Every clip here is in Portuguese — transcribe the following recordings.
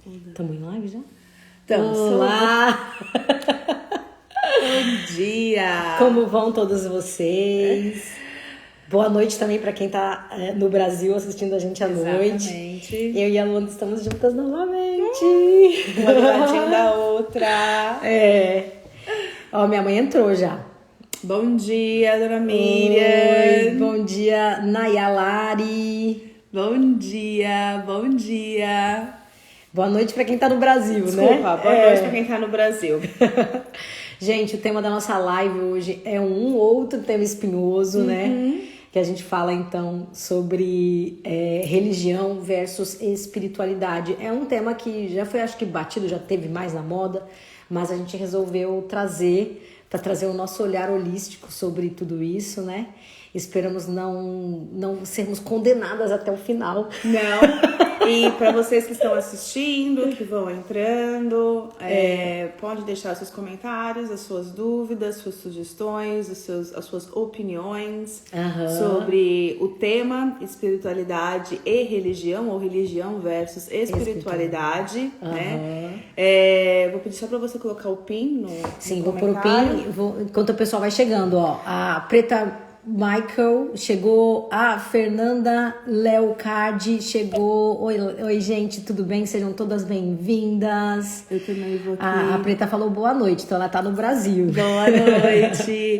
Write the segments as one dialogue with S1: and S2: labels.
S1: Estamos em live já?
S2: Estamos.
S1: Olá!
S2: Bom dia!
S1: Como vão todos vocês? Boa noite também para quem tá no Brasil assistindo a gente à noite.
S2: Exatamente.
S1: Eu e a Luana estamos juntas novamente.
S2: Uma do ladinho da outra.
S1: Ó, minha mãe entrou já.
S2: Bom dia, dona Miriam.
S1: Oi, bom dia, Nayalari.
S2: Bom dia, bom dia.
S1: Boa noite para quem tá no Brasil,
S2: Desculpa,
S1: né?
S2: boa noite para quem tá no Brasil.
S1: Gente, o tema da nossa live hoje é um outro tema espinhoso, né? Que a gente fala então sobre religião versus espiritualidade. É um tema que já foi, acho que batido, já teve mais na moda, mas a gente resolveu trazer para trazer o nosso olhar holístico sobre tudo isso, né? Esperamos não sermos condenadas até o final.
S2: Não. E para vocês que estão assistindo, que vão entrando, pode deixar seus comentários, as suas dúvidas, suas sugestões, as suas opiniões sobre o tema espiritualidade e religião, ou religião versus espiritualidade, né? Vou pedir só para você colocar o PIN no
S1: Sim,
S2: no
S1: vou pôr o
S2: comentário.
S1: PIN enquanto o pessoal vai chegando, ó. A Preta Michael chegou, a Fernanda Leocardi chegou. Oi, gente, tudo bem? Sejam todas bem-vindas.
S2: Eu também vou aqui.
S1: A Preta falou boa noite, então ela tá no Brasil.
S2: Boa noite.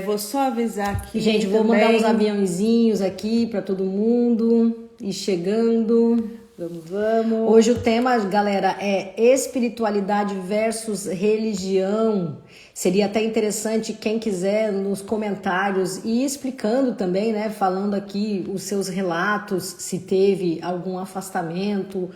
S2: Vou só avisar aqui.
S1: Gente, vou
S2: também.
S1: mandar uns aviãozinhos aqui pra todo mundo ir chegando.
S2: Vamos.
S1: Hoje o tema, galera, é espiritualidade versus religião. Seria até interessante quem quiser nos comentários ir explicando também, né? Falando aqui os seus relatos, se teve algum afastamento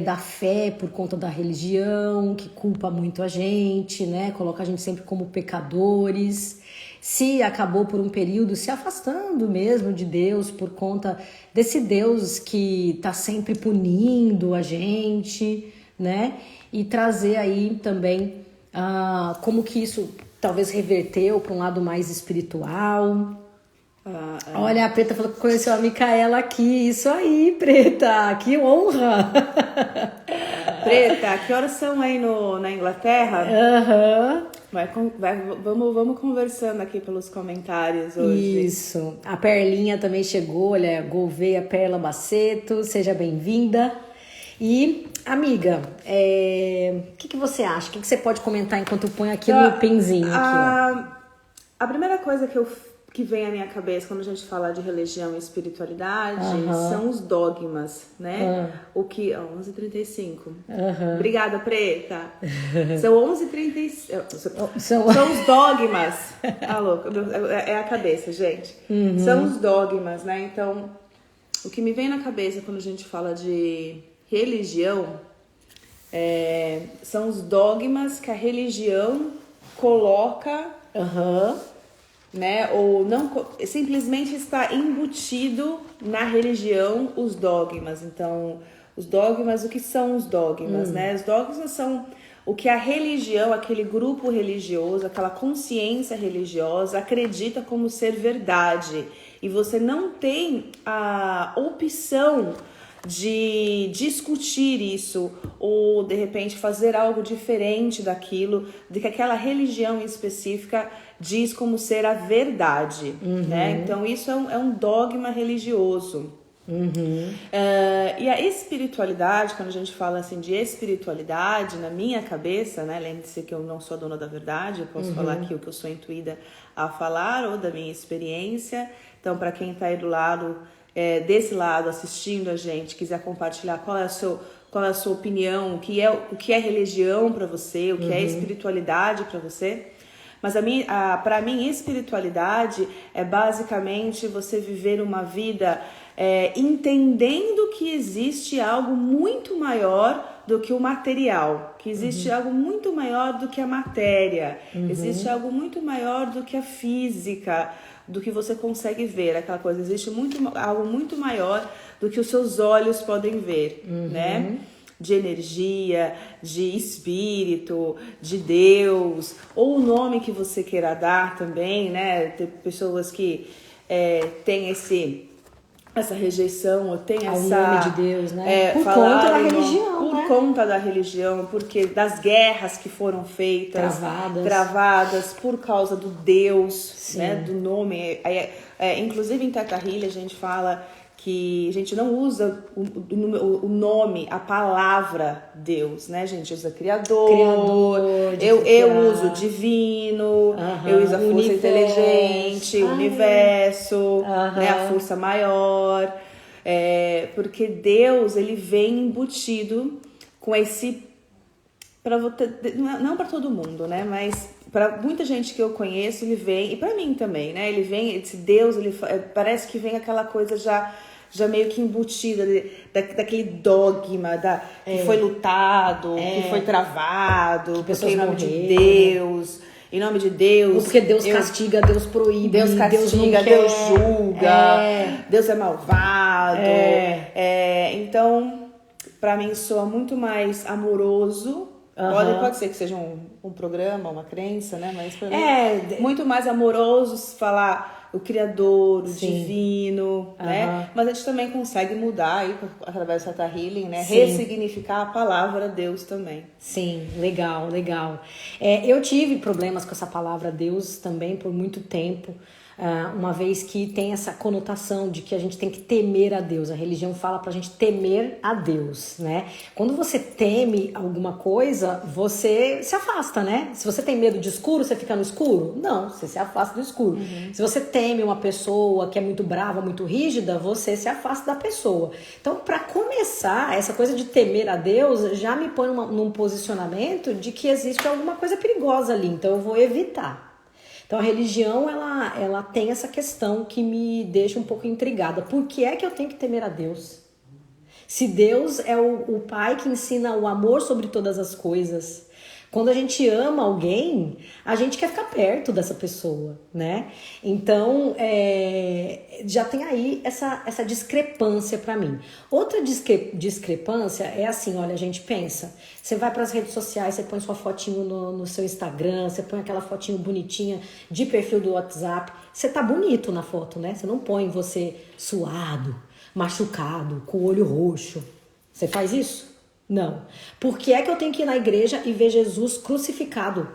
S1: da fé por conta da religião, que culpa muito a gente, né? Coloca a gente sempre como pecadores. Se acabou por um período se afastando mesmo de Deus por conta desse Deus que tá sempre punindo a gente, né? E trazer aí também como que isso talvez reverteu para um lado mais espiritual. Olha, a Preta falou que conheceu a Micaela aqui. Isso aí, Preta, que honra!
S2: Preta, que horas são aí na Inglaterra? Vamos conversando aqui pelos comentários hoje.
S1: Isso. A Perlinha também chegou, olha, Gouveia Perla Baceto, seja bem-vinda. E, amiga, o que você acha? O que você pode comentar enquanto eu ponho aqui no pinzinho? Aqui, ó.
S2: A primeira coisa que vem à minha cabeça quando a gente fala de religião e espiritualidade são os dogmas, né? O que... 11h35. Obrigada, Preta. São 11h35. São os dogmas. Louca. É a cabeça, gente. São os dogmas, né? Então, o que me vem na cabeça quando a gente fala de religião são os dogmas que a religião coloca... né? Ou não, simplesmente está embutido na religião os dogmas. Então, os dogmas, o que são os dogmas, né? Os dogmas são o que a religião, aquele grupo religioso, aquela consciência religiosa acredita como ser verdade. E você não tem a opção de discutir isso ou de repente fazer algo diferente daquilo, de que aquela religião específica diz como ser a verdade, né? Então isso é um dogma religioso. E a espiritualidade, quando a gente fala assim de espiritualidade, na minha cabeça, né? Lembre-se que eu não sou dona da verdade, eu posso falar aqui o que eu sou intuída a falar ou da minha experiência. Então, para quem está aí do lado, desse lado, assistindo a gente, quiser compartilhar qual é a sua opinião, o que é religião para você, o que é espiritualidade para você. Mas para mim, espiritualidade é basicamente você viver uma vida entendendo que existe algo muito maior do que o material, que existe algo muito maior do que a matéria, existe algo muito maior do que a física, do que você consegue ver, aquela coisa, existe algo muito maior do que os seus olhos podem ver, né? De energia, de espírito, de Deus, ou o nome que você queira dar também, né? Tem pessoas que têm essa rejeição, ou tem
S1: ao
S2: essa...
S1: nome de Deus, né? Por
S2: falar
S1: conta da
S2: em nome-
S1: religião,
S2: Por
S1: né?
S2: conta da religião, porque das guerras que foram feitas, travadas por causa do Deus,
S1: Sim.
S2: né? Do nome. Inclusive em Teta Healing a gente fala que a gente não usa o nome, a palavra Deus, né? A gente usa Criador, eu uso divino, eu uso a força inteligente, universo, né? A força maior. Porque Deus, ele vem embutido com esse... Não para todo mundo, né? Mas para muita gente que eu conheço, ele vem... E para mim também, né? Ele vem, esse Deus, parece que vem aquela coisa já meio que embutida daquele dogma que foi lutado, que foi travado, porque em nome de Deus... Em nome de Deus.
S1: Ou porque Deus castiga, Deus proíbe.
S2: Deus castiga, Deus julga. Deus é malvado. Então, pra mim, soa muito mais amoroso. Pode ser que seja um programa, uma crença, né? Mas pra mim, muito mais amoroso falar o Criador, o Divino, né? Mas a gente também consegue mudar aí, através do Theta Healing, né? Sim. Ressignificar a palavra Deus também.
S1: Sim, legal, legal. Eu tive problemas com essa palavra Deus também por muito tempo. Uma vez que tem essa conotação de que a gente tem que temer a Deus. A religião fala pra gente temer a Deus, né? Quando você teme alguma coisa, você se afasta, né? Se você tem medo de escuro, você fica no escuro? Não, você se afasta do escuro. Se você teme uma pessoa que é muito brava, muito rígida, você se afasta da pessoa. Então, pra começar, essa coisa de temer a Deus já me põe num posicionamento de que existe alguma coisa perigosa ali, então eu vou evitar. Então a religião, ela tem essa questão que me deixa um pouco intrigada. Por que é que eu tenho que temer a Deus? Se Deus é o Pai que ensina o amor sobre todas as coisas, quando a gente ama alguém, a gente quer ficar perto dessa pessoa, né? Então, já tem aí essa discrepância pra mim. Outra discrepância é assim, olha, a gente pensa, você vai pras redes sociais, você põe sua fotinho no seu Instagram, você põe aquela fotinho bonitinha de perfil do WhatsApp, você tá bonito na foto, né? Você não põe você suado, machucado, com o olho roxo. Você faz isso? Não. Por que é que eu tenho que ir na igreja e ver Jesus crucificado?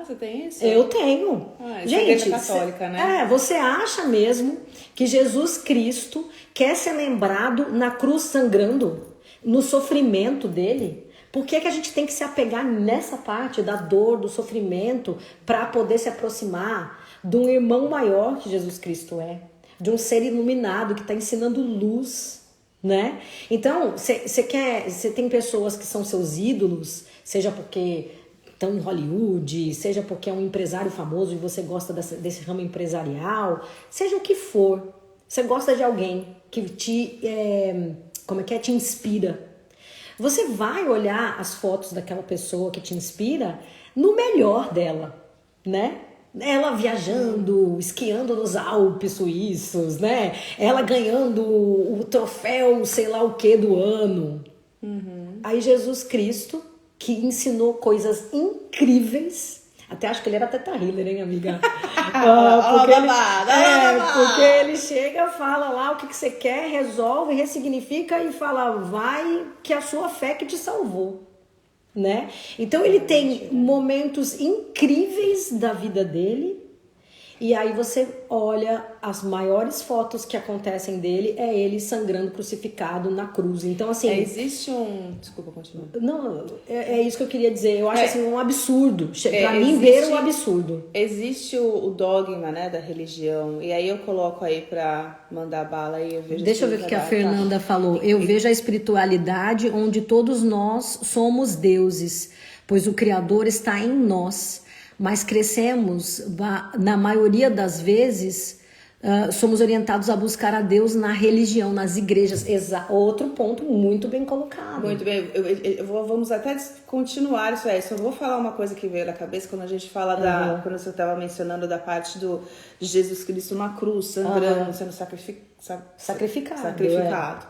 S2: Você tem isso?
S1: Eu tenho.
S2: Gente, é igreja católica, né?
S1: Você acha mesmo que Jesus Cristo quer ser lembrado na cruz sangrando, no sofrimento dele? Por que é que a gente tem que se apegar nessa parte da dor, do sofrimento, para poder se aproximar de um irmão maior que Jesus Cristo é? De um ser iluminado que está ensinando luz, né? Então, você tem pessoas que são seus ídolos, seja porque estão em Hollywood, seja porque é um empresário famoso e você gosta desse ramo empresarial, seja o que for, você gosta de alguém que te inspira. Você vai olhar as fotos daquela pessoa que te inspira no melhor dela, né? Ela viajando, esquiando nos Alpes suíços, né? Ela ganhando o troféu sei lá o que do ano. Aí Jesus Cristo, que ensinou coisas incríveis. Até acho que ele era Theta Healer, hein, amiga? Porque ele chega, fala lá o que você quer, resolve, ressignifica e fala, vai que a sua fé que te salvou. Né? Então ele tem momentos incríveis da vida dele e aí você olha as maiores fotos que acontecem dele, é ele sangrando crucificado na cruz. Então assim,
S2: existe desculpa, continua.
S1: Não, é isso que eu queria dizer. Eu acho assim um absurdo. Pra mim ver um absurdo.
S2: Existe o dogma, né, da religião. E aí eu coloco aí pra mandar bala aí, eu vejo.
S1: Deixa eu ver o que a Fernanda falou. Eu vejo a espiritualidade onde todos nós somos deuses, pois o Criador está em nós. Mas crescemos, na maioria das vezes, somos orientados a buscar a Deus na religião, nas igrejas. Outro ponto muito bem colocado.
S2: Muito bem, vamos até continuar isso aí. Só vou falar uma coisa que veio na cabeça quando a gente fala quando você estava mencionando da parte de Jesus Cristo na cruz, sangrando, sendo sacrificado.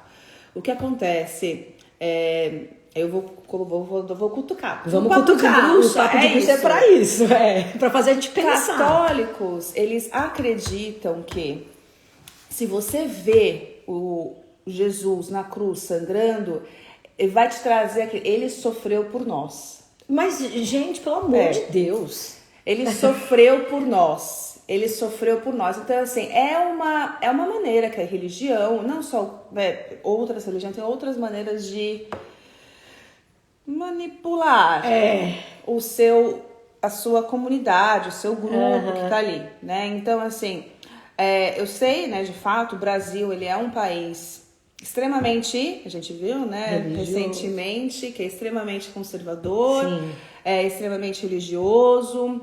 S2: O que acontece eu vou cutucar.
S1: Vamos cutucar. O papo de bruxa é pra isso. Pra fazer a gente pensar.
S2: Católicos, eles acreditam que se você vê o Jesus na cruz sangrando, ele vai te trazer aquele, ele sofreu por nós.
S1: Mas, gente, pelo amor de Deus.
S2: Ele sofreu por nós. Ele sofreu por nós. Então, assim, é uma maneira que a religião, não só outras religiões, tem outras maneiras de manipular a sua comunidade, o seu grupo que tá ali, né? Então, assim, eu sei, né, de fato, o Brasil, ele é um país extremamente, a gente viu, né, recentemente, que é extremamente conservador, é extremamente religioso,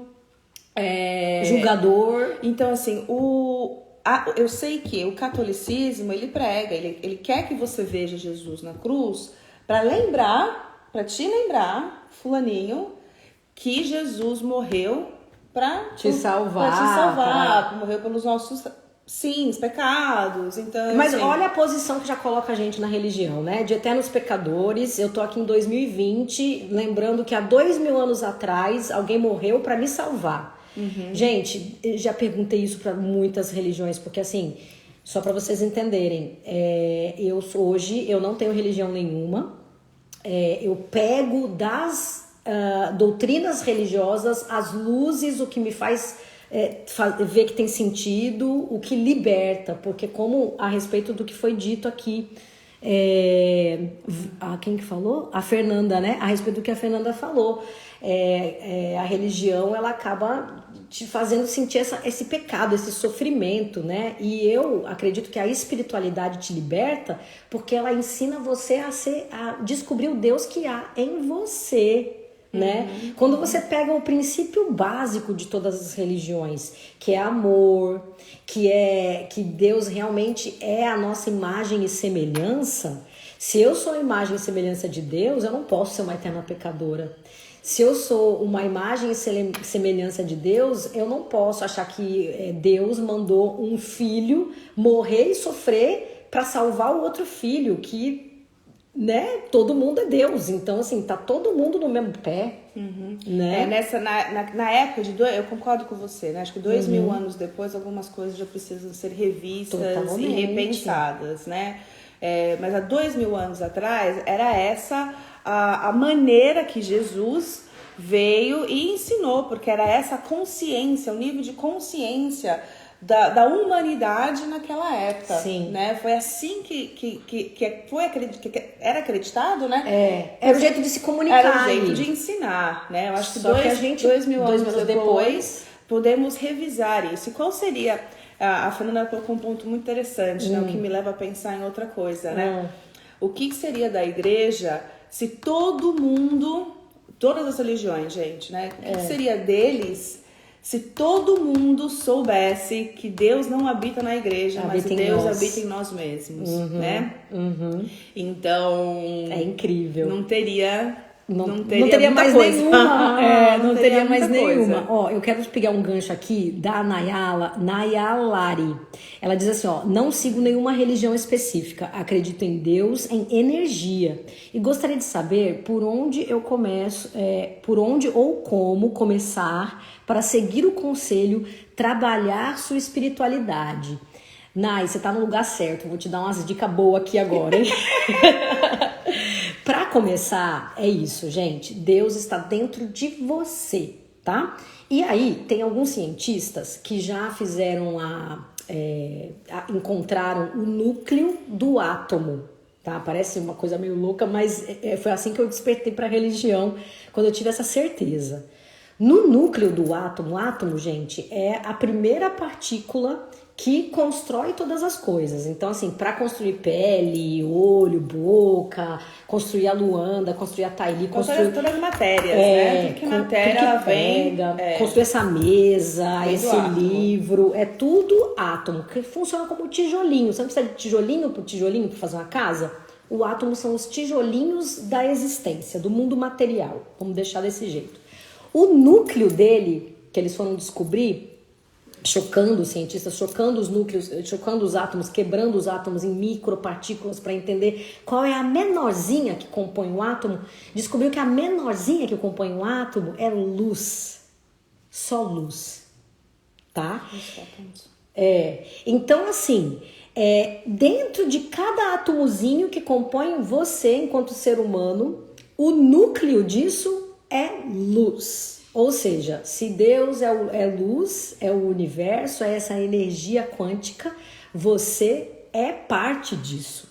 S1: julgador.
S2: Então, assim, eu sei que o catolicismo, ele prega, ele quer que você veja Jesus na cruz para te lembrar, fulaninho, que Jesus morreu para
S1: te salvar,
S2: morreu pelos nossos pecados. Então,
S1: mas
S2: assim,
S1: olha a posição que já coloca a gente na religião, né? De eternos pecadores. Eu tô aqui em 2020, lembrando que há 2000 anos atrás alguém morreu para me salvar. Gente, já perguntei isso para muitas religiões, porque assim, só para vocês entenderem, hoje eu não tenho religião nenhuma. Eu pego das doutrinas religiosas as luzes, o que me faz ver que tem sentido, o que liberta, porque como a respeito do que foi dito aqui, quem que falou? A Fernanda, né? A respeito do que a Fernanda falou, a religião, ela acaba te fazendo sentir esse pecado, esse sofrimento, né? E eu acredito que a espiritualidade te liberta porque ela ensina você a descobrir o Deus que há em você, né? Quando você pega o princípio básico de todas as religiões, que é amor, que Deus realmente é a nossa imagem e semelhança. Se eu sou a imagem e semelhança de Deus, eu não posso ser uma eterna pecadora. Se eu sou uma imagem e semelhança de Deus, eu não posso achar que Deus mandou um filho morrer e sofrer para salvar o outro filho, que, né, todo mundo é Deus. Então, assim, tá todo mundo no mesmo pé, né?
S2: Na época eu concordo com você, né? Acho que 2000 anos depois, algumas coisas já precisam ser revistas e repensadas, né? Mas há 2000 anos atrás, era essa a maneira que Jesus veio e ensinou, porque era essa consciência, o nível de consciência da humanidade naquela época.
S1: Sim.
S2: Né? Foi assim que era acreditado, né?
S1: Era o jeito de se comunicar.
S2: Era o jeito de ensinar, né? Eu acho que 2000 anos depois podemos revisar isso. E qual seria... A Fernanda colocou um ponto muito interessante, né? O que me leva a pensar em outra coisa, né? O que seria da igreja se todo mundo, todas as religiões, gente, né? O que seria deles se todo mundo soubesse que Deus não habita na igreja, mas Deus habita em nós mesmos, né? Então... É
S1: incrível.
S2: Não teria
S1: mais nenhuma. Não teria mais nenhuma.
S2: Coisa.
S1: Ó, eu quero pegar um gancho aqui da Nayalari. Ela diz assim, ó: não sigo nenhuma religião específica, acredito em Deus, em energia. E gostaria de saber por onde eu começo, por onde ou como começar para seguir o conselho, trabalhar sua espiritualidade. Nay, você tá no lugar certo, vou te dar umas dicas boas aqui agora, hein? Para começar, é isso, gente. Deus está dentro de você, tá? E aí, tem alguns cientistas que já fizeram encontraram o núcleo do átomo, tá? Parece uma coisa meio louca, mas foi assim que eu despertei para a religião, quando eu tive essa certeza. No núcleo do átomo, o átomo, gente, é a primeira partícula que constrói todas as coisas. Então, assim, para construir pele, olho, boca, construir a Luanda, construir a Thaili, construir
S2: todas as matérias, né? Tudo que matéria ela vem,
S1: construir essa mesa, esse livro, é tudo átomo, que funciona como tijolinho. Você não precisa de tijolinho para fazer uma casa? O átomo são os tijolinhos da existência, do mundo material. Vamos deixar desse jeito. O núcleo dele, que eles foram descobrir, chocando os cientistas, chocando os núcleos, chocando os átomos, quebrando os átomos em micropartículas para entender qual é a menorzinha que compõe o átomo, descobriu que a menorzinha que compõe o átomo é luz. Só luz. Tá? Então, assim, Dentro de cada átomozinho que compõe você enquanto ser humano, o núcleo disso é luz. Ou seja, se Deus é luz, é o universo, é essa energia quântica, você é parte disso.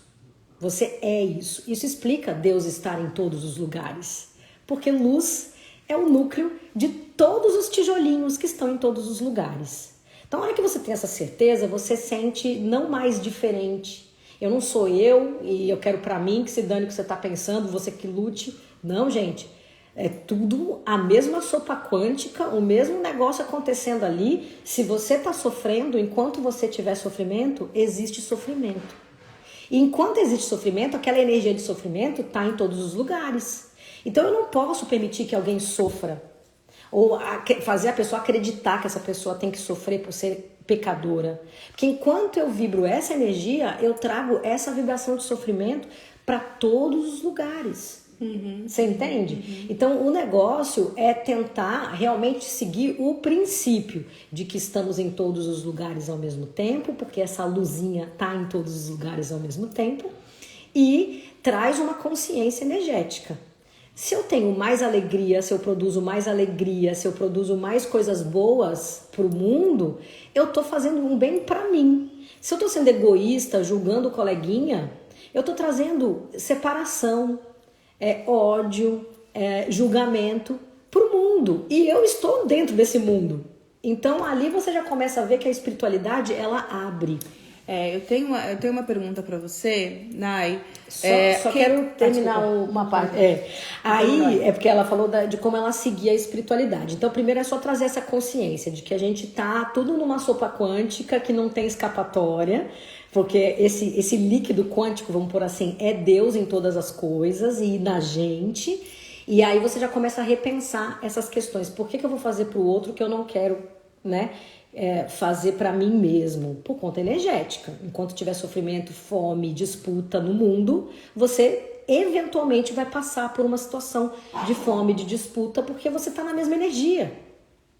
S1: Você é isso. Isso explica Deus estar em todos os lugares. Porque luz é o núcleo de todos os tijolinhos que estão em todos os lugares. Então, na hora que você tem essa certeza, você sente não mais diferente. Eu não sou eu e eu quero pra mim, que se dane o que você tá pensando, você que lute. Não, gente. É tudo a mesma sopa quântica, o mesmo negócio acontecendo ali. Se você tá sofrendo, enquanto você tiver sofrimento, existe sofrimento. E enquanto existe sofrimento, aquela energia de sofrimento tá em todos os lugares. Então, eu não posso permitir que alguém sofra. Ou fazer a pessoa acreditar que essa pessoa tem que sofrer por ser pecadora. Porque enquanto eu vibro essa energia, eu trago essa vibração de sofrimento para todos os lugares. Você entende? Então o negócio é tentar realmente seguir o princípio de que estamos em todos os lugares ao mesmo tempo, porque essa luzinha está em todos os lugares ao mesmo tempo, e traz uma consciência energética. Se eu tenho mais alegria, se eu produzo mais alegria, se eu produzo mais coisas boas pro mundo, eu tô fazendo um bem para mim. Se eu tô sendo egoísta, julgando o coleguinha, eu tô trazendo separação, ódio, julgamento pro mundo. E eu estou dentro desse mundo. Então ali você já começa a ver que a espiritualidade, ela abre.
S2: Eu tenho uma pergunta para você, Nai.
S1: Só quero terminar uma parte. Aí é porque ela falou de como ela seguia a espiritualidade. Então, primeiro é só trazer essa consciência de que a gente tá tudo numa sopa quântica que não tem escapatória, porque esse líquido quântico, vamos por assim, é Deus em todas as coisas e na gente. E aí você já começa a repensar essas questões. Por que eu vou fazer pro outro que eu não quero, né? Fazer para mim mesmo, por conta energética. Enquanto tiver sofrimento, fome, disputa no mundo, você eventualmente vai passar por uma situação de fome, de disputa, porque você está na mesma energia.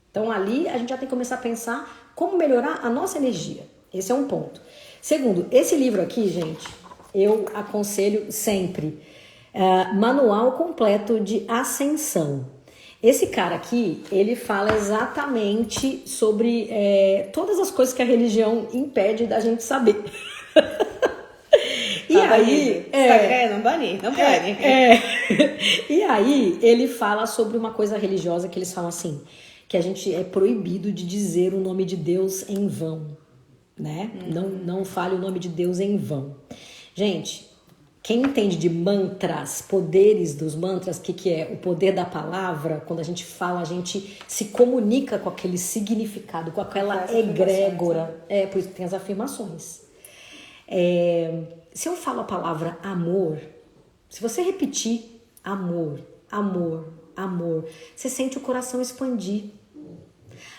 S1: Então ali a gente já tem que começar a pensar como melhorar a nossa energia. Esse é um ponto. Segundo, esse livro aqui, gente, eu aconselho sempre. Manual completo de ascensão. Esse cara aqui, ele fala exatamente sobre todas as coisas que a religião impede da gente saber.
S2: E aí... Não bane.
S1: E aí, ele fala sobre uma coisa religiosa que eles falam assim, que a gente é proibido de dizer o nome de Deus em vão, né? Não fale o nome de Deus em vão. Gente... Quem entende de mantras, poderes dos mantras, o que é o poder da palavra, quando a gente fala, a gente se comunica com aquele significado, com aquela egrégora. Por isso que tem as afirmações. Se eu falo a palavra amor, se você repetir amor, amor, amor, você sente o coração expandir.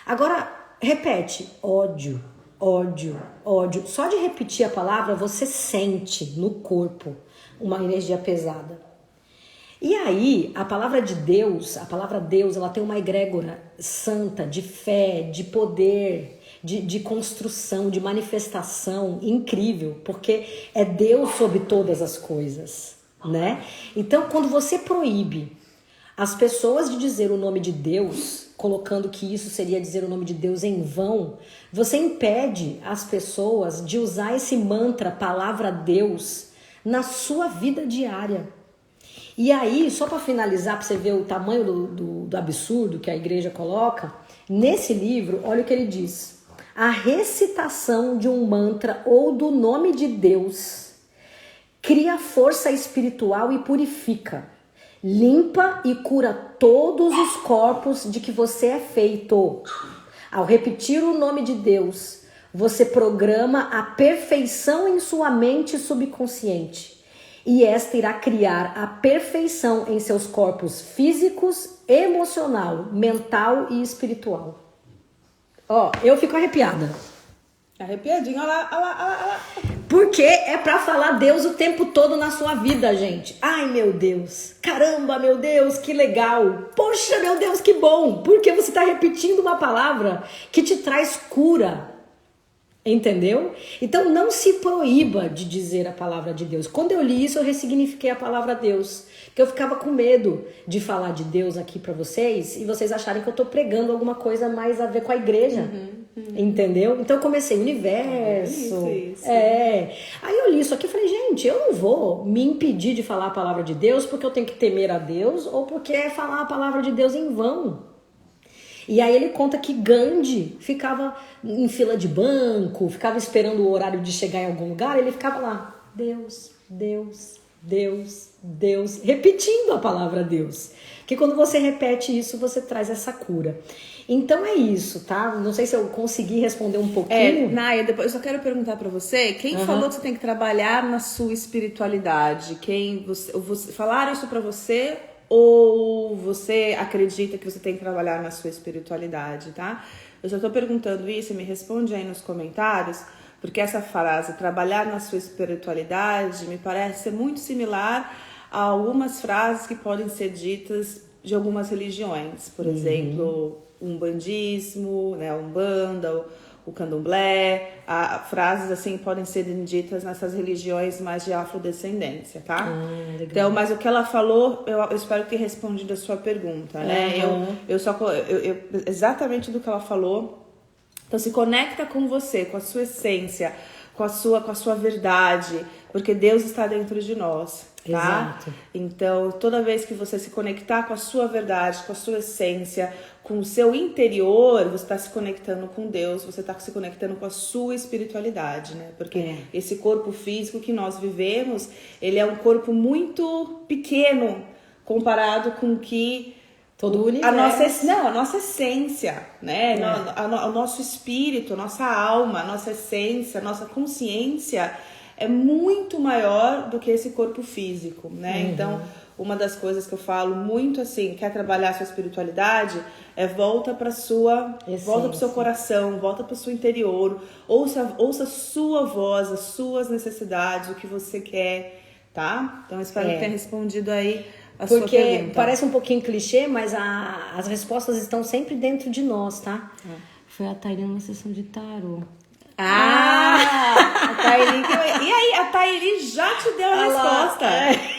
S1: Agora, repete ódio, ódio, ódio. Só de repetir a palavra, você sente no corpo uma energia pesada. E aí, a palavra de Deus, ela tem uma egrégora santa, de fé, de poder, de construção, de manifestação incrível, porque é Deus sobre todas as coisas, né? Então, quando você proíbe as pessoas de dizer o nome de Deus, colocando que isso seria dizer o nome de Deus em vão, você impede as pessoas de usar esse mantra, palavra Deus, na sua vida diária. E aí, só para finalizar, para você ver o tamanho do absurdo que a igreja coloca, nesse livro, olha o que ele diz. A recitação de um mantra ou do nome de Deus cria força espiritual e purifica. Limpa e cura todos os corpos de que você é feito. Ao repetir o nome de Deus, você programa a perfeição em sua mente subconsciente. E esta irá criar a perfeição em seus corpos físicos, emocional, mental e espiritual. Eu fico arrepiada.
S2: Arrepiadinha, olha lá.
S1: Porque é pra falar Deus o tempo todo na sua vida, gente. Ai, meu Deus. Caramba, meu Deus, que legal. Poxa, meu Deus, que bom. Porque você tá repetindo uma palavra que te traz cura. Entendeu? Então não se proíba de dizer a palavra de Deus. Quando eu li isso, eu ressignifiquei a palavra Deus. Porque eu ficava com medo de falar de Deus aqui pra vocês e vocês acharem que eu tô pregando alguma coisa mais a ver com a igreja. Entendeu? Então eu comecei universo.
S2: Isso.
S1: Aí eu li isso aqui e falei, gente, eu não vou me impedir de falar a palavra de Deus porque eu tenho que temer a Deus ou porque é falar a palavra de Deus em vão. E aí ele conta que Gandhi ficava em fila de banco, ficava esperando o horário de chegar em algum lugar, ele ficava lá, Deus, Deus, Deus, Deus, repetindo a palavra Deus. Porque quando você repete isso, você traz essa cura. Então é isso, tá? Não sei se eu consegui responder um pouquinho.
S2: Naya, depois eu só quero perguntar pra você, quem falou que você tem que trabalhar na sua espiritualidade? Falaram isso pra você? Ou você acredita que você tem que trabalhar na sua espiritualidade, tá? Eu só tô perguntando isso, me responde aí nos comentários, porque essa frase, trabalhar na sua espiritualidade, me parece ser muito similar a algumas frases que podem ser ditas de algumas religiões. Por exemplo, o umbandismo, né, a umbanda, o candomblé, frases assim podem ser ditas nessas religiões mais de afrodescendência, tá? Então, mas o que ela falou, eu espero ter respondido a sua pergunta, né? Exatamente do que ela falou. Então, se conecta com você, com a sua essência, com a sua verdade, porque Deus está dentro de nós, tá?
S1: Exato.
S2: Então, toda vez que você se conectar com a sua verdade, com a sua essência, com o seu interior, você está se conectando com Deus, você está se conectando com a sua espiritualidade, né? Porque esse corpo físico que nós vivemos, ele é um corpo muito pequeno comparado com que
S1: todo o universo.
S2: A nossa essência, né? O nosso espírito, a nossa alma, a nossa essência, a nossa consciência é muito maior do que esse corpo físico, né? Então, uma das coisas que eu falo muito assim, quer trabalhar a sua espiritualidade, volta para o seu coração, volta para o seu interior, ouça a sua voz, as suas necessidades, o que você quer, tá? Então, eu espero que tenha respondido aí a sua pergunta.
S1: Porque parece um pouquinho clichê, mas as respostas estão sempre dentro de nós, tá? Foi a Tairine na sessão de tarô.
S2: A Tairine, e aí, a Tairine já te deu a resposta.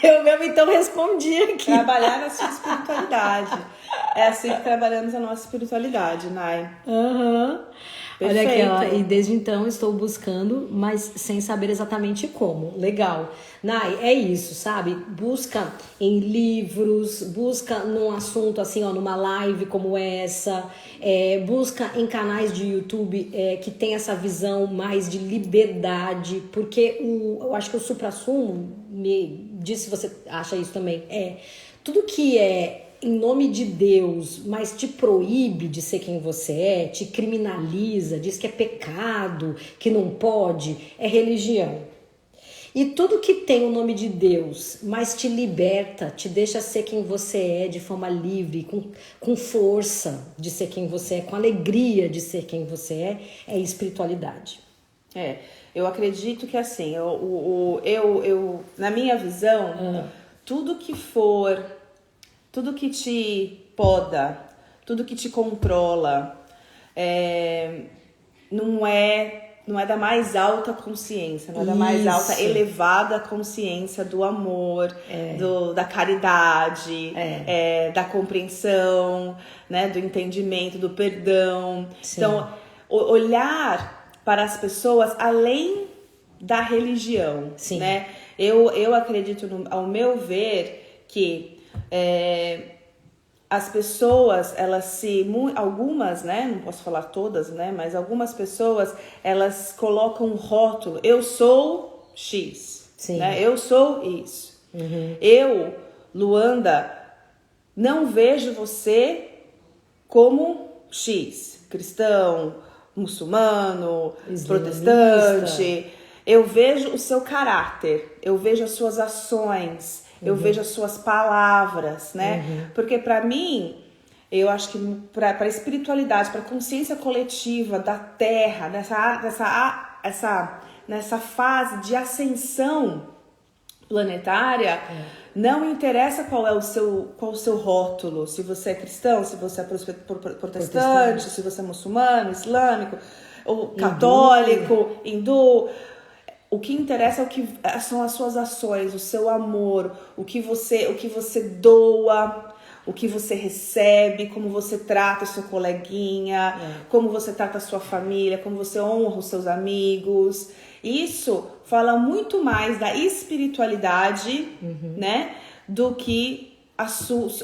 S1: Eu mesmo então respondi aqui.
S2: Trabalhar na sua espiritualidade. É assim que trabalhamos a nossa espiritualidade, Nai.
S1: Olha aqui, ó, e desde então estou buscando, mas sem saber exatamente como. Legal. Nai, é isso, sabe? Busca em livros, busca num assunto assim, ó, numa live como essa, busca em canais de YouTube que tem essa visão mais de liberdade, porque eu acho que o suprassumo, me diz se você acha isso também, tudo que é em nome de Deus, mas te proíbe de ser quem você é, te criminaliza, diz que é pecado, que não pode, é religião. E tudo que tem o nome de Deus, mas te liberta, te deixa ser quem você é de forma livre, com força de ser quem você é, com alegria de ser quem você é espiritualidade.
S2: Eu acredito que assim, eu na minha visão, tudo que te poda, tudo que te controla, não é da mais alta consciência, não é da mais alta, elevada consciência do amor, da caridade, da compreensão, né, do entendimento, do perdão. Sim. Então, olhar para as pessoas além da religião, sim, né? Eu acredito, ao meu ver, que as pessoas, algumas, né, não posso falar todas, né, mas algumas pessoas, elas colocam um rótulo, eu sou X, sim, né, eu sou isso. Eu, Luanda, não vejo você como X, cristão, muçulmano, protestante, eu vejo o seu caráter, eu vejo as suas ações, eu vejo as suas palavras, né? Porque para mim, eu acho que para a espiritualidade, para a consciência coletiva da Terra, nessa fase de ascensão planetária, não interessa qual é o seu rótulo, se você é cristão, se você é protestante, se você é muçulmano, islâmico. ou católico, hindu. O que interessa são as suas ações, o seu amor, o que você doa, o que você recebe, como você trata o seu coleguinha, como você trata a sua família, como você honra os seus amigos. Isso fala muito mais da espiritualidade, né, do que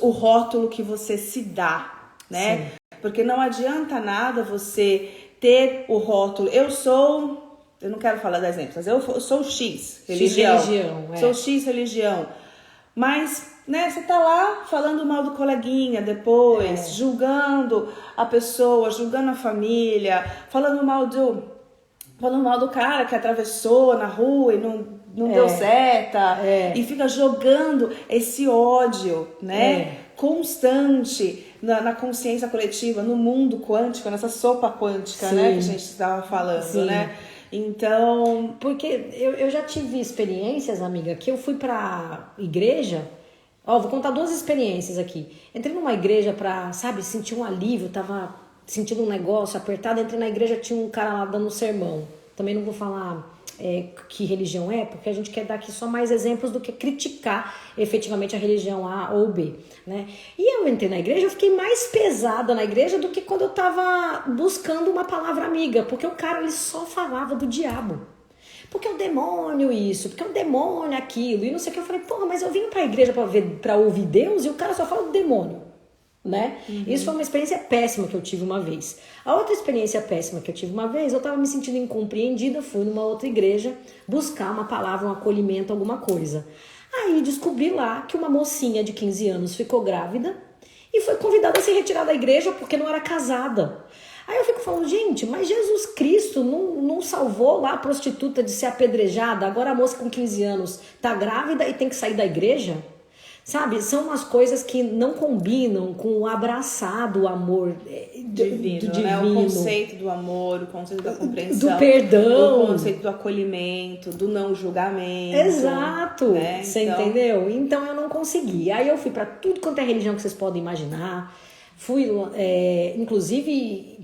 S2: o rótulo que você se dá, né? Sim. Porque não adianta nada você ter o rótulo, eu não quero falar de exemplos, mas eu sou X religião. Sou X religião. Mas, né, você tá lá falando mal do coleguinha depois, julgando a pessoa, julgando a família, falando mal do cara que atravessou na rua e não deu seta. E fica jogando esse ódio, né? Constante na consciência coletiva, no mundo quântico, nessa sopa quântica, né? Que a gente estava falando, né? Então,
S1: porque eu já tive experiências, amiga, que eu fui pra igreja. Vou contar 2 experiências aqui. Entrei numa igreja pra, sabe, sentir um alívio, tava sentindo um negócio apertado. Entrei na igreja, tinha um cara lá dando um sermão. Também não vou falar que religião é, porque a gente quer dar aqui só mais exemplos do que criticar efetivamente a religião A ou B, né? E eu entrei na igreja, eu fiquei mais pesada na igreja do que quando eu tava buscando uma palavra amiga, porque o cara, ele só falava do diabo. Porque é o demônio isso, porque é o demônio aquilo, e não sei o que. Eu falei, porra, mas eu vim pra igreja pra ouvir Deus e o cara só fala do demônio, né? Isso foi uma experiência péssima que eu tive uma vez. A outra experiência péssima que eu tive uma vez, eu tava me sentindo incompreendida, fui numa outra igreja buscar uma palavra, um acolhimento, alguma coisa. Aí descobri lá que uma mocinha de 15 anos ficou grávida e foi convidada a se retirar da igreja porque não era casada. Aí eu fico falando, gente, mas Jesus Cristo não salvou lá a prostituta de ser apedrejada, agora a moça com 15 anos tá grávida e tem que sair da igreja? Sabe, são umas coisas que não combinam com o abraçado amor
S2: divino, né? O conceito do amor, o conceito da compreensão,
S1: do perdão,
S2: o conceito do acolhimento, do não julgamento.
S1: Exato,
S2: né?
S1: Você entendeu? Então eu não consegui. Aí eu fui pra tudo quanto é religião que vocês podem imaginar. Fui, inclusive,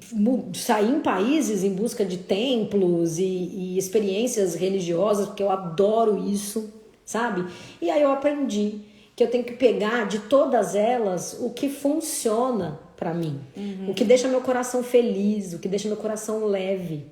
S1: saí em países em busca de templos e experiências religiosas, porque eu adoro isso, sabe? E aí eu aprendi que eu tenho que pegar de todas elas o que funciona pra mim, o que deixa meu coração feliz, o que deixa meu coração leve,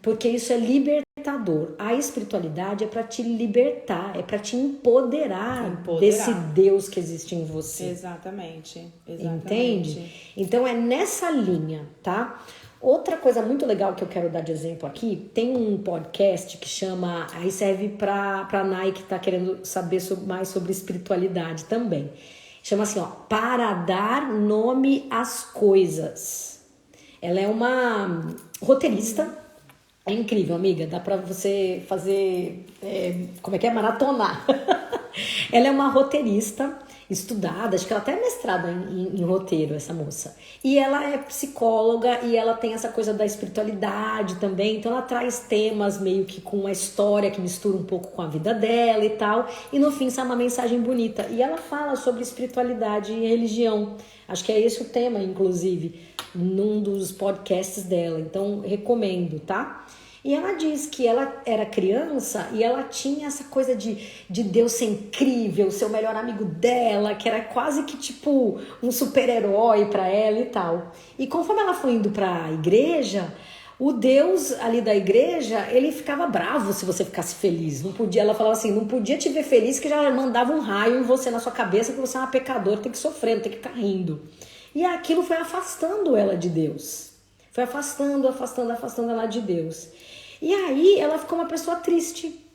S1: porque isso é libertador. A espiritualidade é pra te libertar, é pra te empoderar desse Deus que existe em você.
S2: Exatamente.
S1: Entende? Então é nessa linha, tá? Outra coisa muito legal que eu quero dar de exemplo aqui, tem um podcast que chama, aí serve pra Nike que tá querendo saber mais sobre espiritualidade também. Chama assim, Para Dar Nome às Coisas. Ela é uma roteirista, é incrível, amiga, dá pra você fazer, maratonar. Ela é uma roteirista estudada, acho que ela até é mestrada em roteiro, essa moça. E ela é psicóloga e ela tem essa coisa da espiritualidade também, então ela traz temas meio que com uma história que mistura um pouco com a vida dela e tal, e no fim sai uma mensagem bonita. E ela fala sobre espiritualidade e religião. Acho que é esse o tema, inclusive, num dos podcasts dela, então recomendo, tá? E ela diz que ela era criança e ela tinha essa coisa de Deus ser incrível, ser o melhor amigo dela, que era quase que tipo um super-herói pra ela e tal. E conforme ela foi indo pra igreja, o Deus ali da igreja, ele ficava bravo se você ficasse feliz. Não podia, ela falava assim, não podia te ver feliz que já mandava um raio em você, na sua cabeça, que você é uma pecadora, tem que sofrer, tem que ficar rindo. E aquilo foi afastando ela de Deus. Foi afastando ela de Deus. E aí ela ficou uma pessoa triste,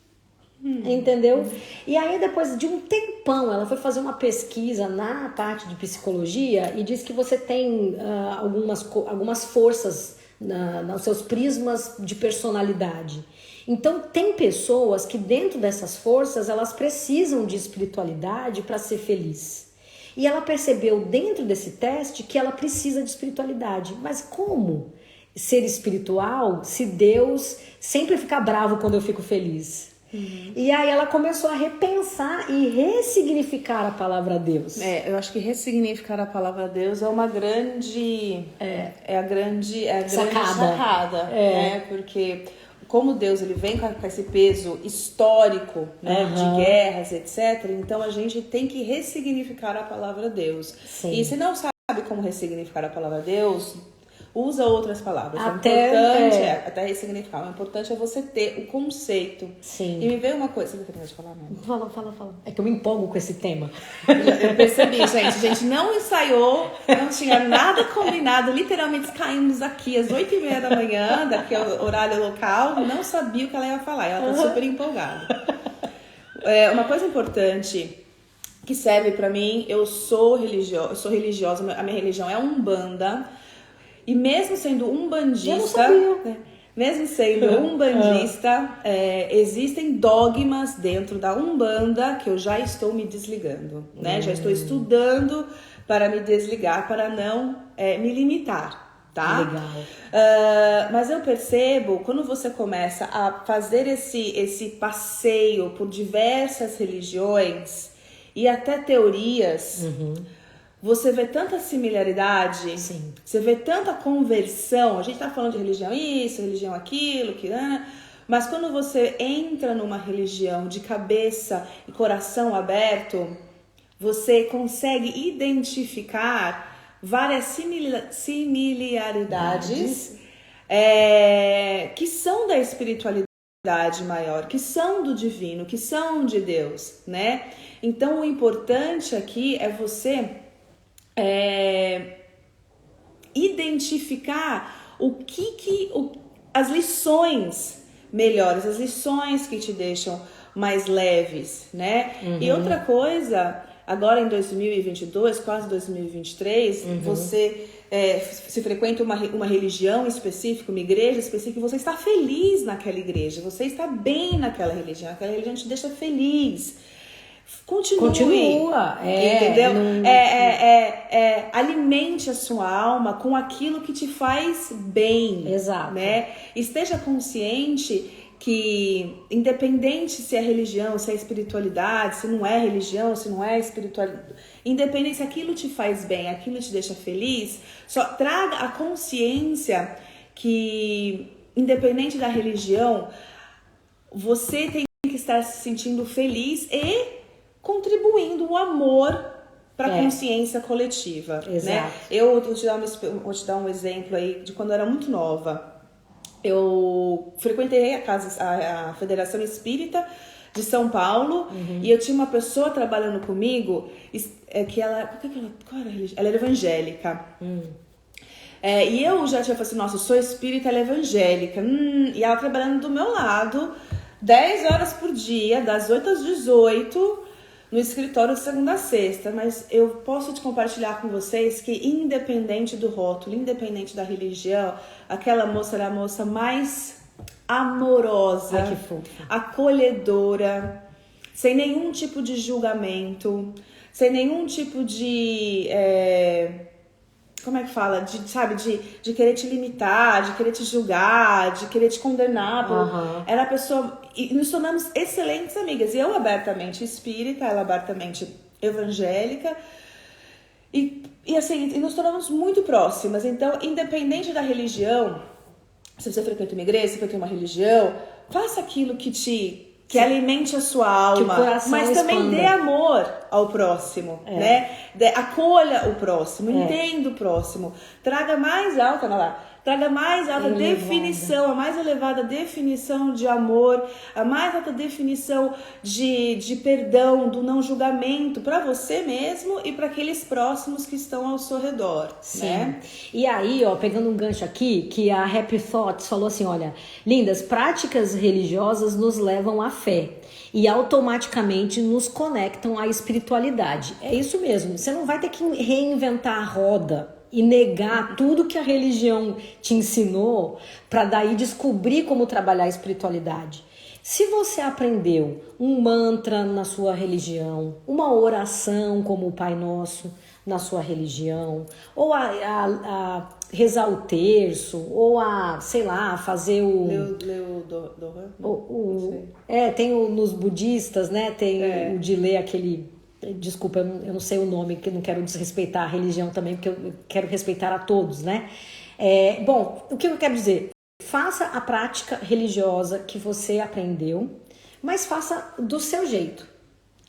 S1: entendeu? E aí depois de um tempão ela foi fazer uma pesquisa na parte de psicologia e diz que você tem algumas forças nos seus prismas de personalidade. Então tem pessoas que dentro dessas forças elas precisam de espiritualidade para ser feliz. E ela percebeu dentro desse teste que ela precisa de espiritualidade. Mas como ser espiritual se Deus sempre fica bravo quando eu fico feliz? E aí ela começou a repensar e ressignificar a palavra Deus.
S2: Eu acho que ressignificar a palavra Deus é uma grande... É a grande sacada. Né? Porque como Deus ele vem com esse peso histórico, né, de guerras, etc. Então a gente tem que ressignificar a palavra Deus.
S1: Sim.
S2: E se não sabe como ressignificar a palavra Deus, usa outras palavras. Até ressignificar. O importante é você ter o conceito.
S1: Sim.
S2: E me veio uma coisa... Você vai terminar de falar, não?
S1: Fala. É que eu me empolgo com esse tema.
S2: Eu percebi, gente. A gente não ensaiou, não tinha nada combinado. Literalmente caímos aqui às 8h30 da manhã, daqui ao horário local. Não sabia o que ela ia falar. Ela tá super empolgada. Uma coisa importante que serve pra mim, eu sou religiosa, a minha religião é Umbanda. E mesmo sendo umbandista, existem dogmas dentro da Umbanda que eu já estou me desligando, né? Já estou estudando para me desligar, para não me limitar, tá?
S1: Legal.
S2: Mas eu percebo, quando você começa a fazer esse passeio por diversas religiões e até teorias... Você vê tanta similaridade,
S1: Sim.
S2: Você vê tanta conversão. A gente tá falando de religião isso, religião aquilo, mas quando você entra numa religião de cabeça e coração aberto, você consegue identificar várias similaridades que são da espiritualidade maior, que são do divino, que são de Deus, né? Então o importante aqui é você identificar as lições melhores, as lições que te deixam mais leves, né? E outra coisa, agora em 2022, quase 2023, você se frequenta uma religião específica, uma igreja específica, você está feliz naquela igreja, você está bem naquela religião, aquela religião te deixa feliz. Continua, entendeu? Alimente a sua alma com aquilo que te faz bem.
S1: Exato.
S2: Né? Esteja consciente que, independente se é religião, se é espiritualidade, se não é religião, se não é espiritualidade, independente se aquilo te faz bem, aquilo te deixa feliz, só traga a consciência que, independente da religião, você tem que estar se sentindo feliz e contribuindo o amor para a consciência coletiva.
S1: Exato.
S2: Né? Eu vou te dar um exemplo aí de quando eu era muito nova. Eu frequentei a Federação Espírita de São Paulo e eu tinha uma pessoa trabalhando comigo que ela... Qual era a religião? Ela era evangélica. E eu já tinha falado assim, nossa, eu sou espírita, ela é evangélica. E ela trabalhando do meu lado 10 horas por dia, das 8 às 18, no escritório de segunda a sexta. Mas eu posso te compartilhar com vocês que, independente do rótulo, independente da religião, aquela moça era a moça mais amorosa,
S1: ai, que fofa,
S2: acolhedora, sem nenhum tipo de julgamento, sem nenhum tipo de... como é que fala? De querer te limitar, de querer te julgar, de querer te condenar. Era a pessoa... E nos tornamos excelentes amigas. E eu abertamente espírita, ela abertamente evangélica. E assim, nos tornamos muito próximas. Então, independente da religião, se você frequenta uma igreja, se frequenta uma religião, faça aquilo que alimente a sua alma, mas também dê amor ao próximo, né? Acolha o próximo, entenda o próximo, traga mais alta definição, a mais elevada definição de amor, a mais alta definição de perdão, do não julgamento para você mesmo e para aqueles próximos que estão ao seu redor.
S1: Sim.
S2: Né?
S1: E aí, ó, pegando um gancho aqui, que a Happy Thoughts falou assim, olha, lindas, práticas religiosas nos levam à fé e automaticamente nos conectam à espiritualidade. É isso mesmo, você não vai ter que reinventar a roda e negar tudo que a religião te ensinou para daí descobrir como trabalhar a espiritualidade. Se você aprendeu um mantra na sua religião, uma oração como o Pai Nosso na sua religião, ou a rezar o terço, ou sei lá, fazer tem nos budistas, né? Tem o de ler aquele... Desculpa, eu não sei o nome, porque eu não quero desrespeitar a religião também, porque eu quero respeitar a todos, né? Bom, o que eu quero dizer? Faça a prática religiosa que você aprendeu, mas faça do seu jeito,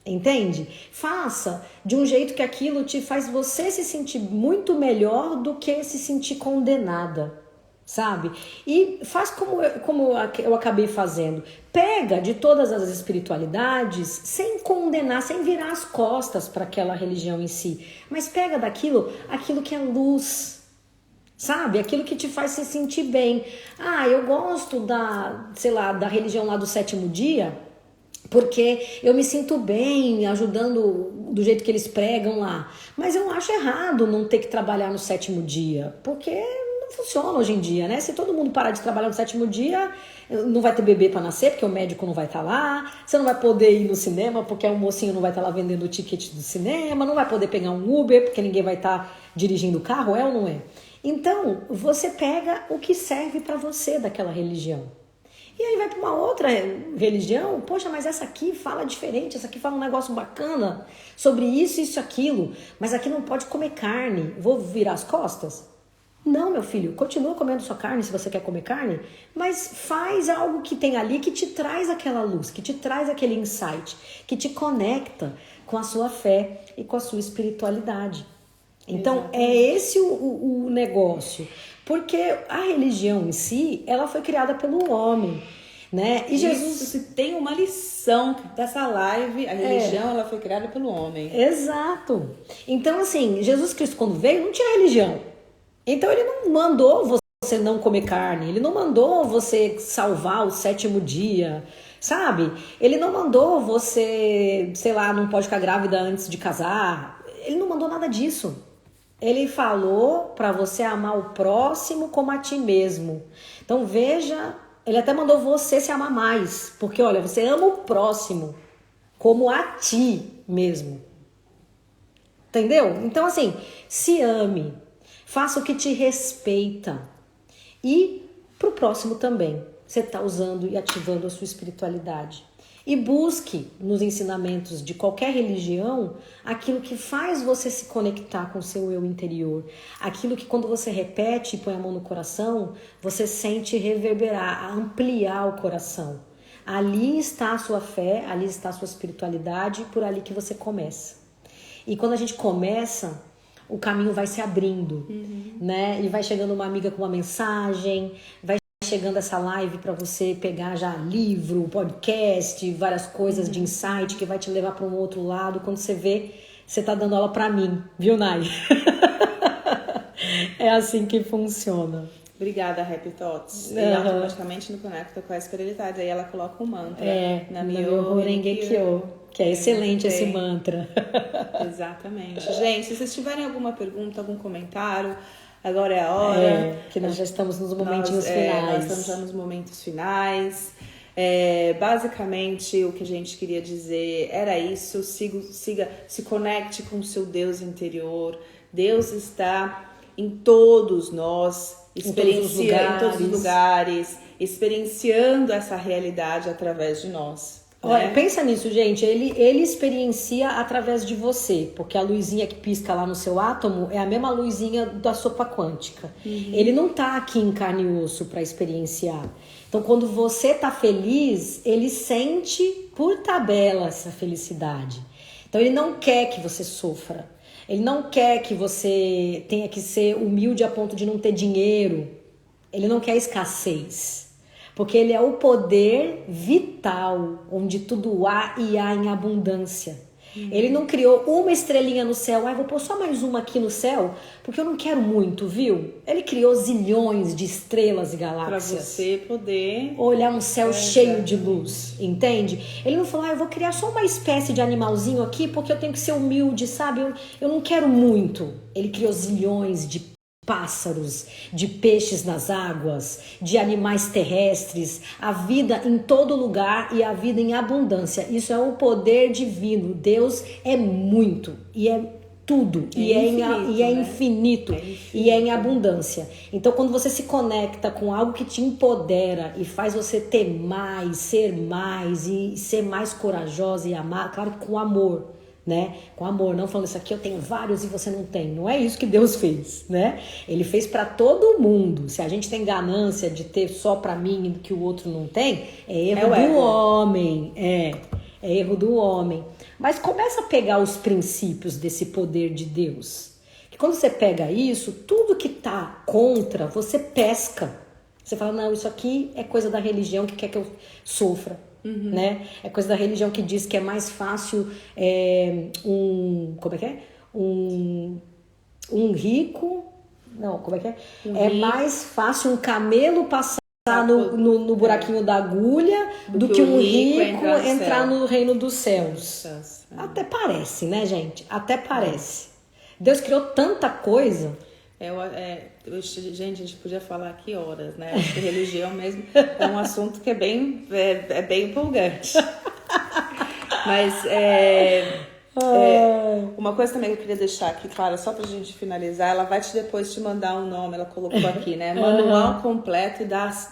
S1: entende? Faça de um jeito que aquilo te faz você se sentir muito melhor do que se sentir condenada, sabe? E faz como eu acabei fazendo. Pega de todas as espiritualidades sem condenar, sem virar as costas para aquela religião em si, mas pega aquilo que é luz, sabe? Aquilo que te faz se sentir bem. Eu gosto da religião lá do sétimo dia, porque eu me sinto bem ajudando do jeito que eles pregam lá. Mas eu acho errado não ter que trabalhar no sétimo dia, porque não funciona hoje em dia, né? Se todo mundo parar de trabalhar no sétimo dia, não vai ter bebê para nascer, porque o médico não vai estar lá. Você não vai poder ir no cinema, porque o mocinho não vai estar lá vendendo o ticket do cinema. Não vai poder pegar um Uber, porque ninguém vai estar dirigindo o carro, é ou não é? Então, você pega o que serve para você daquela religião. E aí vai para uma outra religião, poxa, mas essa aqui fala diferente, essa aqui fala um negócio bacana sobre isso, isso, aquilo, mas aqui não pode comer carne, vou virar as costas? Não, meu filho, continua comendo sua carne se você quer comer carne, mas faz algo que tem ali que te traz aquela luz, que te traz aquele insight, que te conecta com a sua fé e com a sua espiritualidade. Então, exatamente. É esse o negócio, porque a religião em si, ela foi criada pelo homem, né? E Jesus...
S2: Se tem uma lição dessa live, a religião ela foi criada pelo homem.
S1: Exato. Então, assim, Jesus Cristo quando veio não tinha religião. Então ele não mandou você não comer carne, ele não mandou você salvar o sétimo dia, sabe? Ele não mandou você, sei lá, não pode ficar grávida antes de casar. Ele não mandou nada disso. Ele falou para você amar o próximo como a ti mesmo. Então veja, ele até mandou você se amar mais, porque olha, você ama o próximo como a ti mesmo. Entendeu? Então assim, se ame, faça o que te respeita e pro próximo também. Você está usando e ativando a sua espiritualidade. E busque nos ensinamentos de qualquer religião aquilo que faz você se conectar com o seu eu interior. Aquilo que quando você repete e põe a mão no coração, você sente reverberar, ampliar o coração. Ali está a sua fé, ali está a sua espiritualidade, por ali que você começa. E quando a gente começa, o caminho vai se abrindo, né? E vai chegando uma amiga com uma mensagem, vai chegando essa live para você pegar já livro, podcast, várias coisas de insight que vai te levar para um outro lado. Quando você vê, você tá dando aula para mim, viu, Nai? É assim que funciona.
S2: Obrigada, Happy Thoughts. E automaticamente não conecta com a espiritualidade. Aí ela coloca um mantra.
S1: Namyo Renge Kyo, que é excelente esse mantra.
S2: Exatamente. Gente, se vocês tiverem alguma pergunta, algum comentário, agora é a hora.
S1: Que nós já estamos nos momentinhos finais.
S2: Nós estamos já nos momentos finais. Basicamente, o que a gente queria dizer era isso. Se conecte com o seu Deus interior. Deus está em todos nós, em todos os lugares, experienciando essa realidade através de nós.
S1: Olha, pensa nisso, gente. Ele experiencia através de você, porque a luzinha que pisca lá no seu átomo é a mesma luzinha da sopa quântica. Ele não tá aqui em carne e osso para experienciar. Então, quando você tá feliz, ele sente por tabela essa felicidade. Então, ele não quer que você sofra. Ele não quer que você tenha que ser humilde a ponto de não ter dinheiro. Ele não quer escassez. Porque ele é o poder vital, onde tudo há e há em abundância. Ele não criou uma estrelinha no céu. Vou pôr só mais uma aqui no céu, porque eu não quero muito, viu? Ele criou zilhões de estrelas e galáxias.
S2: Pra você poder
S1: olhar um céu cheio de luz, entende? Ele não falou, eu vou criar só uma espécie de animalzinho aqui, porque eu tenho que ser humilde, sabe? Eu não quero muito. Ele criou zilhões de pássaros, de peixes nas águas, de animais terrestres, a vida em todo lugar e a vida em abundância. Isso é o poder divino. Deus é muito e é tudo, é infinito e é em abundância. Então, quando você se conecta com algo que te empodera e faz você ter mais e ser mais corajosa e amar, claro que com amor, né? Com amor, não falando isso aqui eu tenho vários e você não tem. Não é isso que Deus fez, né? Ele fez para todo mundo. Se a gente tem ganância de ter só para mim e que o outro não tem, é erro do homem. É erro do homem. Mas começa a pegar os princípios desse poder de Deus. Que quando você pega isso, tudo que tá contra, você pesca. Você fala, não, isso aqui é coisa da religião que quer que eu sofra. Né? É coisa da religião que diz que é mais fácil um rico. Não, como é que é? Mais fácil um camelo passar no buraquinho da agulha do que um rico entrar no reino dos céus. Até parece, né, gente? Até parece. Deus criou tanta coisa.
S2: Gente, a gente podia falar aqui horas, né? Acho que religião mesmo é um assunto que é bem empolgante. Mas uma coisa também que eu queria deixar aqui, Clara, só pra gente finalizar, ela vai depois te mandar um nome, ela colocou aqui, né? Manual completo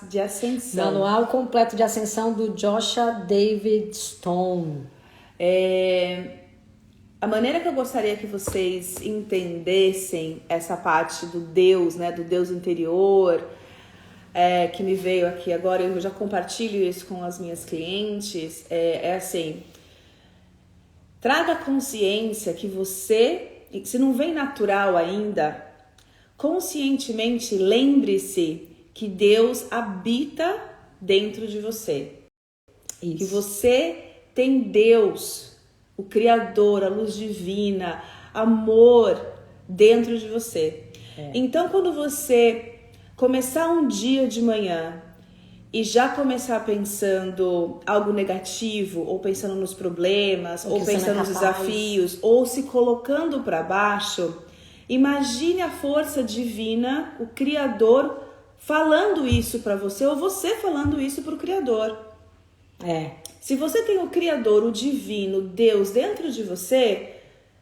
S2: de ascensão.
S1: Manual completo de ascensão do Joshua David Stone.
S2: A maneira que eu gostaria que vocês entendessem essa parte do Deus, né, do Deus interior, que me veio aqui agora, eu já compartilho isso com as minhas clientes, assim, traga consciência que você, se não vem natural ainda, conscientemente lembre-se que Deus habita dentro de você. Isso. Que você tem Deus, o Criador, a luz divina, amor dentro de você. Então, quando você começar um dia de manhã e já começar pensando algo negativo, ou pensando nos problemas, ou pensando nos desafios, ou se colocando para baixo, imagine a força divina, o Criador, falando isso para você, ou você falando isso para o Criador. Se você tem o Criador, o divino, Deus dentro de você,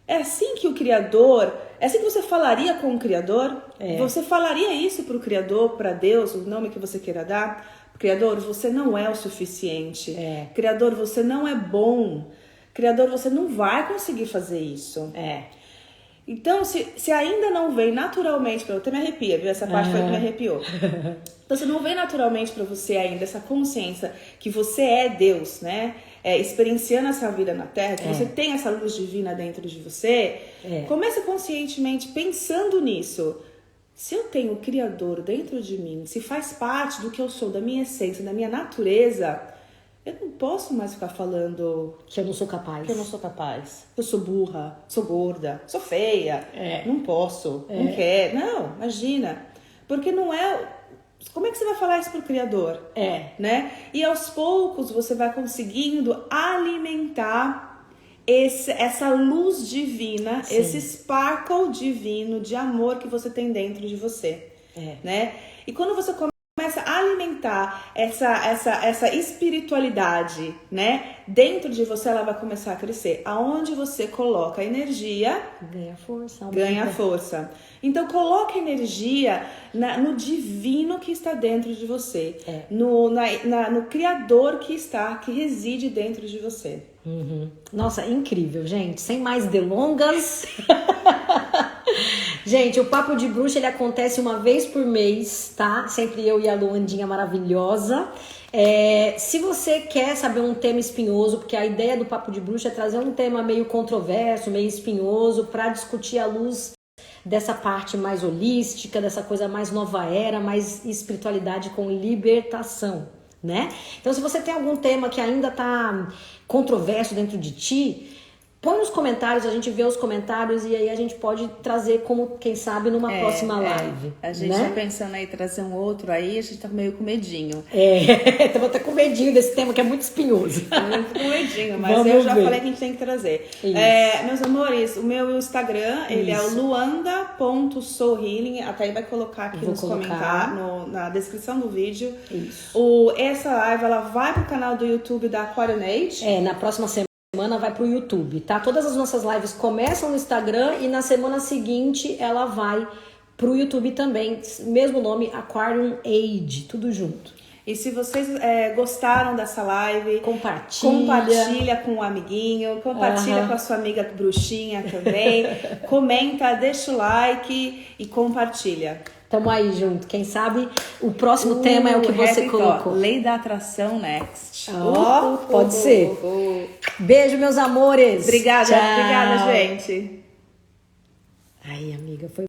S2: é assim que o Criador, é assim que você falaria com o Criador? Você falaria isso para o Criador, para Deus, o nome que você queira dar? Criador, você não é o suficiente. Criador, você não é bom. Criador, você não vai conseguir fazer isso. Então, se ainda não vem naturalmente, eu até me arrepia, viu? Essa parte foi que me arrepiou. Então, se não vem naturalmente para você ainda essa consciência que você é Deus, né? Experienciando essa vida na Terra, que você tem essa luz divina dentro de você, comece conscientemente pensando nisso. Se eu tenho o Criador dentro de mim, se faz parte do que eu sou, da minha essência, da minha natureza, eu não posso mais ficar falando
S1: que eu não sou capaz.
S2: Que eu não sou capaz. Eu sou burra, sou gorda, sou feia, não posso, não quero. Não, imagina. Porque não é... Como é que você vai falar isso pro Criador? Né? E aos poucos você vai conseguindo alimentar essa luz divina, esse sparkle divino de amor que você tem dentro de você. Né? E quando você começa a alimentar essa espiritualidade, né, dentro de você, ela vai começar a crescer. Aonde você coloca energia, ganha força. Então, coloque energia no divino que está dentro de você, no Criador que reside dentro de você.
S1: Nossa, incrível, gente. Sem mais delongas. Gente, o Papo de Bruxa, ele acontece uma vez por mês, tá? Sempre eu e a Luandinha maravilhosa. Se você quer saber um tema espinhoso, porque a ideia do Papo de Bruxa é trazer um tema meio controverso, meio espinhoso, para discutir à luz dessa parte mais holística, dessa coisa mais nova era, mais espiritualidade com libertação, né? Então, se você tem algum tema que ainda tá controverso dentro de ti, Põe nos comentários, a gente vê os comentários e aí a gente pode trazer como, quem sabe, numa próxima live.
S2: A gente tá pensando aí trazer um outro aí, a gente tá meio com medinho.
S1: Tava até com medinho desse tema que é muito espinhoso.
S2: Muito com medinho, mas eu já falei que a gente tem que trazer. Meus amores, o meu Instagram, ele é o luanda.soulhealing, até aí vai colocar aqui nos comentários, na descrição do vídeo.
S1: Isso.
S2: Essa live, ela vai pro canal do YouTube da Aquarionate.
S1: Na próxima semana vai pro YouTube, tá? Todas as nossas lives começam no Instagram e na semana seguinte ela vai pro YouTube também. Mesmo nome, Aquarium Age, tudo junto.
S2: E se vocês gostaram dessa live,
S1: compartilha
S2: com um amiguinho, compartilha com a sua amiga bruxinha também, comenta, deixa o like e compartilha.
S1: Tamo aí junto. Quem sabe o próximo tema é o que você colocou.
S2: Lei da atração next.
S1: Pode ser. Beijo, meus amores.
S2: Obrigada, gente.
S1: Ai, amiga, foi